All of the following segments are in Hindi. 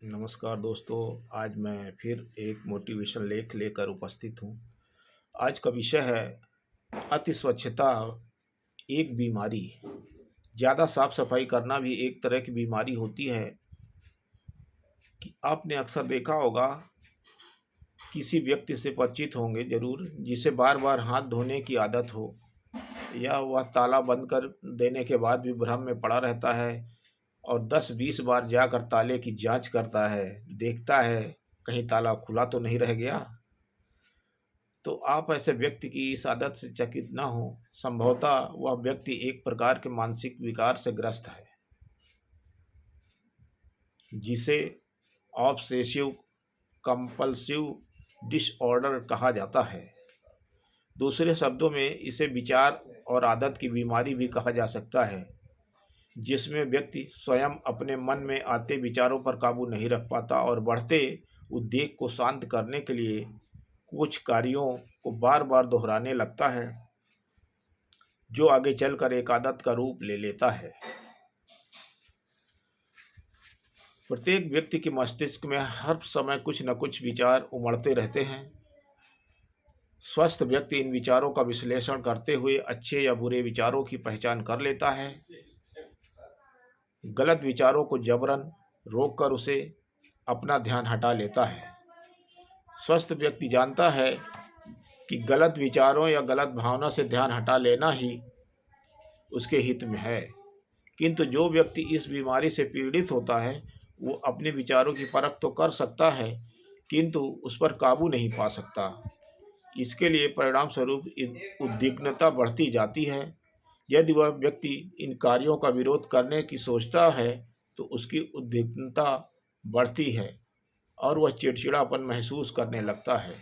नमस्कार दोस्तों। आज मैं फिर एक मोटिवेशन लेख लेकर उपस्थित हूँ। आज का विषय है अति स्वच्छता एक बीमारी। ज़्यादा साफ सफाई करना भी एक तरह की बीमारी होती है। कि आपने अक्सर देखा होगा, किसी व्यक्ति से परिचित होंगे ज़रूर, जिसे बार बार हाथ धोने की आदत हो, या वह ताला बंद कर देने के बाद भी भ्रम में पड़ा रहता है और 10-20 बार जाकर ताले की जांच करता है, देखता है कहीं ताला खुला तो नहीं रह गया। तो आप ऐसे व्यक्ति की इस आदत से चकित न हो। संभवतः वह व्यक्ति एक प्रकार के मानसिक विकार से ग्रस्त है, जिसे ऑब्सेसिव कंपल्सिव डिसऑर्डर कहा जाता है। दूसरे शब्दों में इसे विचार और आदत की बीमारी भी कहा जा सकता है, जिसमें व्यक्ति स्वयं अपने मन में आते विचारों पर काबू नहीं रख पाता और बढ़ते उद्वेग को शांत करने के लिए कुछ कार्यों को बार बार दोहराने लगता है, जो आगे चलकर एक आदत का रूप ले लेता है। प्रत्येक व्यक्ति के मस्तिष्क में हर समय कुछ न कुछ विचार उमड़ते रहते हैं। स्वस्थ व्यक्ति इन विचारों का विश्लेषण करते हुए अच्छे या बुरे विचारों की पहचान कर लेता है। गलत विचारों को जबरन रोककर उसे अपना ध्यान हटा लेता है। स्वस्थ व्यक्ति जानता है कि गलत विचारों या गलत भावना से ध्यान हटा लेना ही उसके हित में है। किंतु जो व्यक्ति इस बीमारी से पीड़ित होता है, वो अपने विचारों की परख तो कर सकता है, किंतु उस पर काबू नहीं पा सकता। इसके लिए परिणाम स्वरूप उद्विग्नता बढ़ती जाती है। यदि वह व्यक्ति इन कार्यों का विरोध करने की सोचता है, तो उसकी उद्विग्नता बढ़ती है और वह चिड़चिड़ापन महसूस करने लगता है।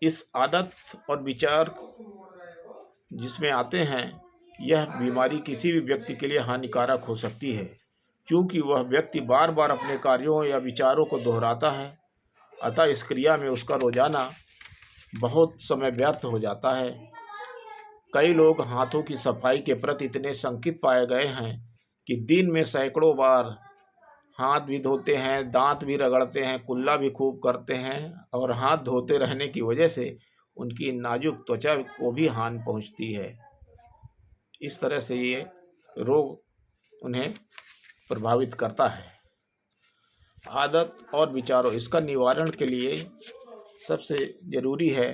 इस आदत और विचार जिसमें आते हैं, यह बीमारी किसी भी व्यक्ति के लिए हानिकारक हो सकती है, क्योंकि वह व्यक्ति बार बार अपने कार्यों या विचारों को दोहराता है। अतः इस क्रिया में उसका रोजाना बहुत समय व्यर्थ हो जाता है। कई लोग हाथों की सफाई के प्रति इतने शंकित पाए गए हैं कि दिन में सैकड़ों बार हाथ भी धोते हैं, दांत भी रगड़ते हैं, कुल्ला भी खूब करते हैं, और हाथ धोते रहने की वजह से उनकी नाजुक त्वचा को भी हानि पहुंचती है। इस तरह से ये रोग उन्हें प्रभावित करता है। आदत और विचारों, इसका निवारण के लिए सबसे ज़रूरी है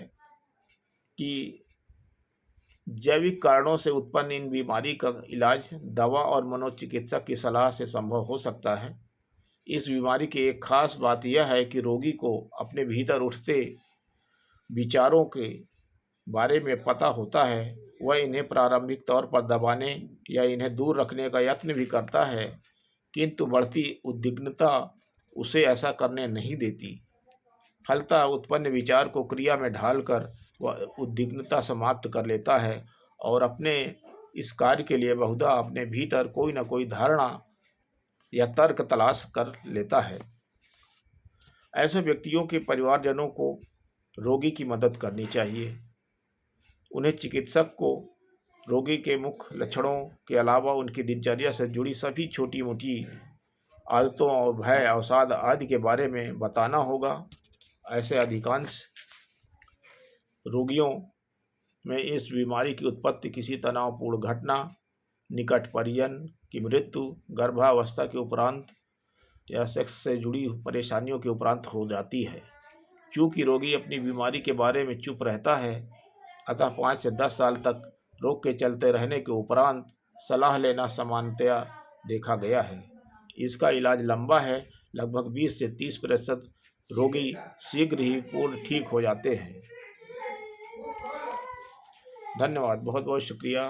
कि जैविक कारणों से उत्पन्न इन बीमारी का इलाज दवा और मनोचिकित्सक की सलाह से संभव हो सकता है। इस बीमारी की एक खास बात यह है कि रोगी को अपने भीतर उठते विचारों के बारे में पता होता है। वह इन्हें प्रारंभिक तौर पर दबाने या इन्हें दूर रखने का यत्न भी करता है, किंतु बढ़ती उद्विग्नता उसे ऐसा करने नहीं देती। फलतः उत्पन्न विचार को क्रिया में ढालकर वह उद्विग्नता समाप्त कर लेता है और अपने इस कार्य के लिए बहुधा अपने भीतर कोई न कोई धारणा या तर्क तलाश कर लेता है। ऐसे व्यक्तियों के परिवारजनों को रोगी की मदद करनी चाहिए। उन्हें चिकित्सक को रोगी के मुख्य लक्षणों के अलावा उनकी दिनचर्या से जुड़ी सभी छोटी मोटी आदतों और भय अवसाद आदि के बारे में बताना होगा। ऐसे अधिकांश रोगियों में इस बीमारी की उत्पत्ति किसी तनावपूर्ण घटना, निकट परिजन की मृत्यु, गर्भावस्था के उपरांत या सेक्स से जुड़ी परेशानियों के उपरांत हो जाती है। क्योंकि रोगी अपनी बीमारी के बारे में चुप रहता है, अतः 5 से 10 साल तक रोग के चलते रहने के उपरांत सलाह लेना सामान्यतया देखा गया है। इसका इलाज लंबा है। लगभग 20 से 30% रोगी शीघ्र ही पूर्ण ठीक हो जाते हैं। धन्यवाद, बहुत बहुत शुक्रिया।